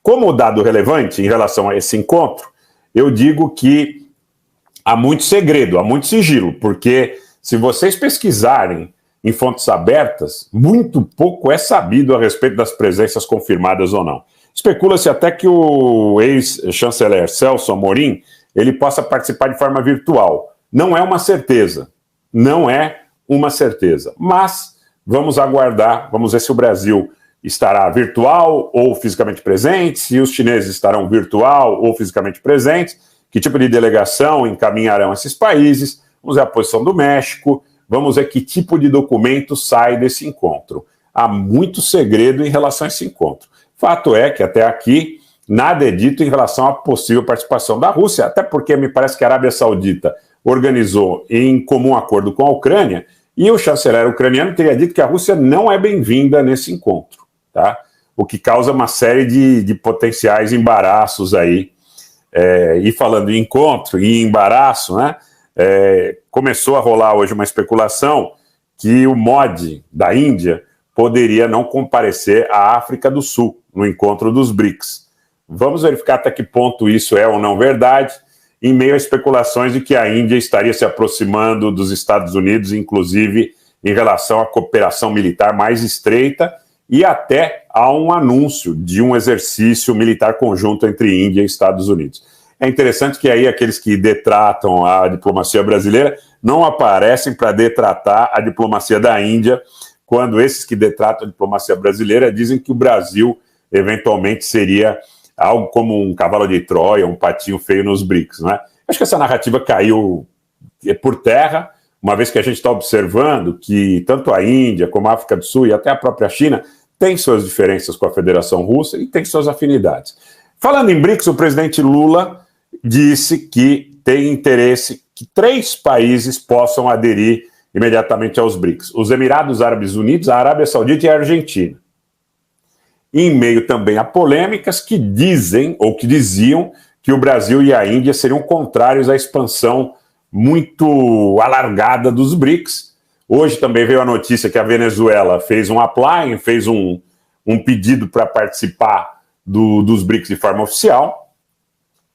Como dado relevante em relação a esse encontro, eu digo que há muito segredo, há muito sigilo, porque se vocês pesquisarem em fontes abertas, muito pouco é sabido a respeito das presenças confirmadas ou não. Especula-se até que o ex-chanceler Celso Amorim ele possa participar de forma virtual. Não é uma certeza, mas vamos aguardar, vamos ver se o Brasil estará virtual ou fisicamente presente, se os chineses estarão virtual ou fisicamente presentes, que tipo de delegação encaminharão esses países, vamos ver a posição do México, vamos ver que tipo de documento sai desse encontro. Há muito segredo em relação a esse encontro. Fato é que até aqui nada é dito em relação à possível participação da Rússia, até porque me parece que a Arábia Saudita organizou em comum acordo com a Ucrânia e o chanceler ucraniano teria dito que a Rússia não é bem-vinda nesse encontro, tá? O que causa uma série de potenciais embaraços aí. E falando em encontro e embaraço, né? Começou a rolar hoje uma especulação que o Modi da Índia poderia não comparecer à África do Sul no encontro dos BRICS. Vamos verificar até que ponto isso é ou não verdade, em meio a especulações de que a Índia estaria se aproximando dos Estados Unidos, inclusive em relação à cooperação militar mais estreita, e até há um anúncio de um exercício militar conjunto entre Índia e Estados Unidos. É interessante que aí aqueles que detratam a diplomacia brasileira não aparecem para detratar a diplomacia da Índia, quando esses que detratam a diplomacia brasileira dizem que o Brasil eventualmente seria algo como um cavalo de Troia, um patinho feio nos BRICS, né? Acho que essa narrativa caiu por terra, uma vez que a gente está observando que tanto a Índia como a África do Sul e até a própria China têm suas diferenças com a Federação Russa e têm suas afinidades. Falando em BRICS, o presidente Lula disse que tem interesse que 3 países possam aderir imediatamente aos BRICS: os Emirados Árabes Unidos, a Arábia Saudita e a Argentina. Em meio também a polêmicas que dizem, ou que diziam, que o Brasil e a Índia seriam contrários à expansão muito alargada dos BRICS. Hoje também veio a notícia que a Venezuela fez um apply, fez um pedido para participar dos BRICS de forma oficial.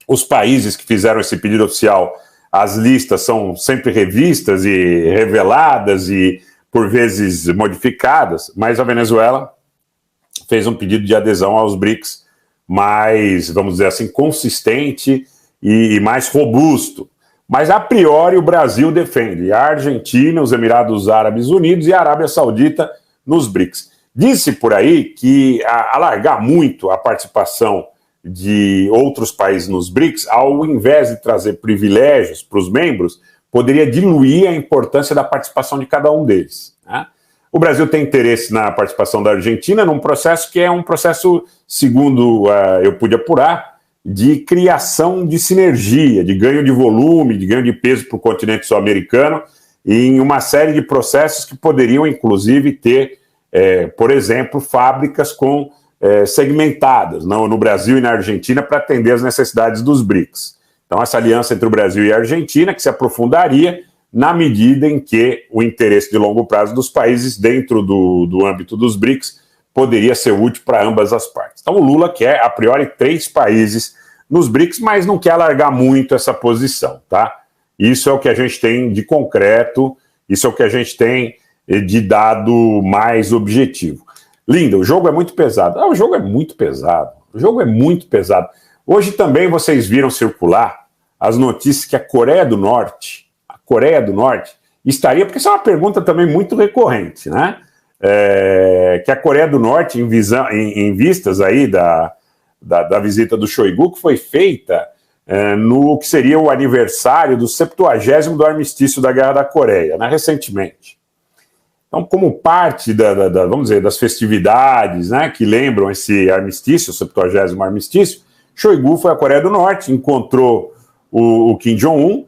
Os países que fizeram esse pedido oficial, as listas são sempre revistas e reveladas e, por vezes, modificadas, mas a Venezuela fez um pedido de adesão aos BRICS mais, vamos dizer assim, consistente e mais robusto. Mas, a priori, o Brasil defende a Argentina, os Emirados Árabes Unidos e a Arábia Saudita nos BRICS. Disse por aí que alargar muito a participação de outros países nos BRICS, ao invés de trazer privilégios para os membros, poderia diluir a importância da participação de cada um deles, né? O Brasil tem interesse na participação da Argentina num processo que é um processo, segundo eu pude apurar, de criação de sinergia, de ganho de volume, de ganho de peso para o continente sul-americano, em uma série de processos que poderiam, inclusive, ter, por exemplo, fábricas segmentadas no Brasil e na Argentina para atender as necessidades dos BRICS. Então, essa aliança entre o Brasil e a Argentina, que se aprofundaria na medida em que o interesse de longo prazo dos países dentro do âmbito dos BRICS poderia ser útil para ambas as partes. Então, o Lula quer, a priori, 3 países nos BRICS, mas não quer alargar muito essa posição, tá? Isso é o que a gente tem de concreto, isso é o que a gente tem de dado mais objetivo. Linda, o jogo é muito pesado. O jogo é muito pesado. O jogo é muito pesado. Hoje também vocês viram circular as notícias que a Coreia do Norte estaria, porque isso é uma pergunta também muito recorrente, né? Que a Coreia do Norte, em vistas aí da visita do Shoigu, que foi feita no que seria o aniversário do 70º do armistício da Guerra da Coreia, né, recentemente. Então, como parte vamos dizer, das festividades, né, que lembram esse armistício, o 70º armistício, Shoigu foi à Coreia do Norte, encontrou o Kim Jong-un,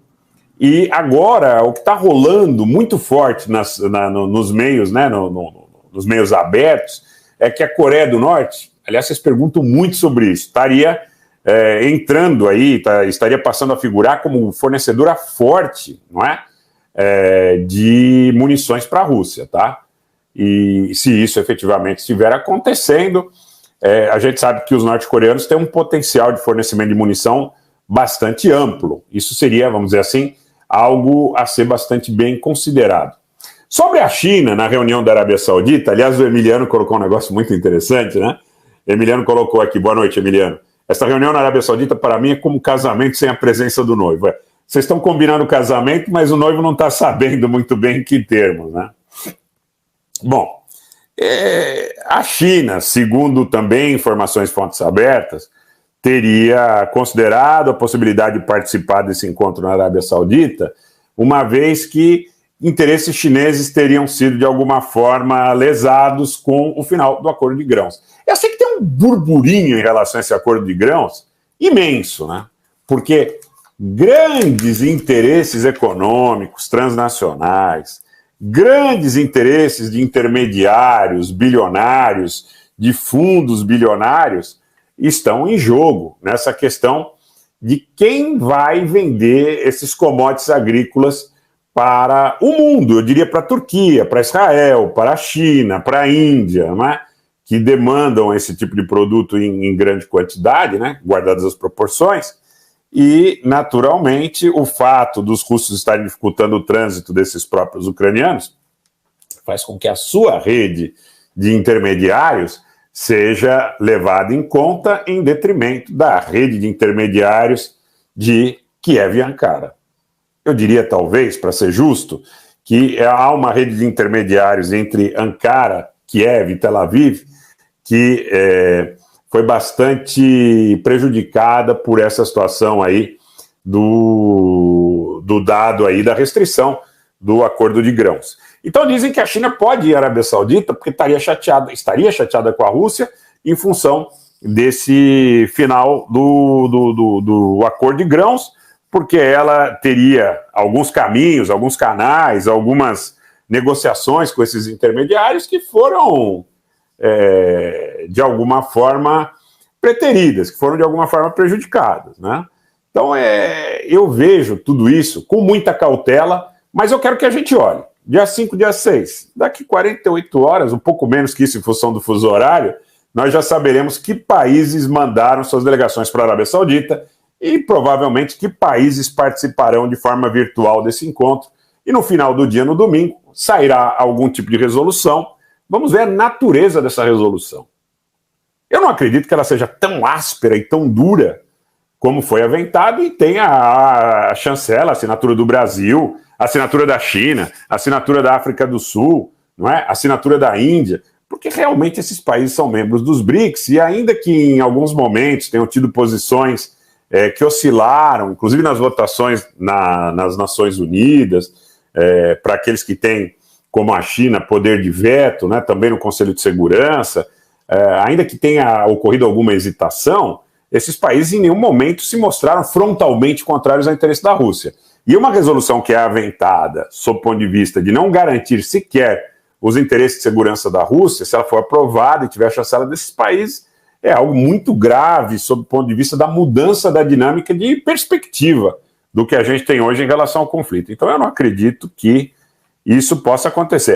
e agora o que está rolando muito forte nos meios, né, nos meios abertos, é que a Coreia do Norte, aliás, vocês perguntam muito sobre isso, estaria entrando aí, estaria passando a figurar como fornecedora forte, não é? De munições para a Rússia, tá? E se isso efetivamente estiver acontecendo, a gente sabe que os norte-coreanos têm um potencial de fornecimento de munição bastante amplo. Isso seria, vamos dizer assim, algo a ser bastante bem considerado. Sobre a China, na reunião da Arábia Saudita, aliás, o Emiliano colocou um negócio muito interessante, né? Emiliano colocou aqui, boa noite, Emiliano. Essa reunião na Arábia Saudita, para mim, é como casamento sem a presença do noivo. Vocês estão combinando o casamento, mas o noivo não está sabendo muito bem em que termos, né? Bom, a China, segundo também informações de fontes abertas, teria considerado a possibilidade de participar desse encontro na Arábia Saudita, uma vez que interesses chineses teriam sido, de alguma forma, lesados com o final do acordo de grãos. Eu sei que tem um burburinho em relação a esse acordo de grãos imenso, né? Porque grandes interesses econômicos transnacionais, grandes interesses de intermediários bilionários, de fundos bilionários, estão em jogo nessa questão de quem vai vender esses commodities agrícolas para o mundo, eu diria para a Turquia, para Israel, para a China, para a Índia, né, que demandam esse tipo de produto em grande quantidade, né, guardadas as proporções, e, naturalmente, o fato dos russos estarem dificultando o trânsito desses próprios ucranianos faz com que a sua rede de intermediários seja levada em conta em detrimento da rede de intermediários de Kiev e Ankara. Eu diria, talvez, para ser justo, que há uma rede de intermediários entre Ankara, Kiev e Tel Aviv que foi bastante prejudicada por essa situação aí do dado aí da restrição do acordo de grãos. Então dizem que a China pode ir à Arábia Saudita porque estaria chateada com a Rússia em função desse final do acordo de grãos, porque ela teria alguns caminhos, alguns canais, algumas negociações com esses intermediários que foram, de alguma forma, preteridas, que foram, de alguma forma, prejudicadas, né? Então, eu vejo tudo isso com muita cautela, mas eu quero que a gente olhe. Dia 5, dia 6, daqui 48 horas, um pouco menos que isso em função do fuso horário, nós já saberemos que países mandaram suas delegações para a Arábia Saudita e provavelmente que países participarão de forma virtual desse encontro. E no final do dia, no domingo, sairá algum tipo de resolução. Vamos ver a natureza dessa resolução. Eu não acredito que ela seja tão áspera e tão dura como foi aventado, e tem a chancela, a assinatura do Brasil, a assinatura da China, a assinatura da África do Sul, não é? A assinatura da Índia, porque realmente esses países são membros dos BRICS, e ainda que em alguns momentos tenham tido posições que oscilaram, inclusive nas votações nas Nações Unidas, para aqueles que têm, como a China, poder de veto, né, também no Conselho de Segurança, ainda que tenha ocorrido alguma hesitação, esses países em nenhum momento se mostraram frontalmente contrários ao interesse da Rússia. E uma resolução que é aventada, sob o ponto de vista de não garantir sequer os interesses de segurança da Rússia, se ela for aprovada e tiver a chancela desses países, é algo muito grave sob o ponto de vista da mudança da dinâmica de perspectiva do que a gente tem hoje em relação ao conflito. Então eu não acredito que isso possa acontecer.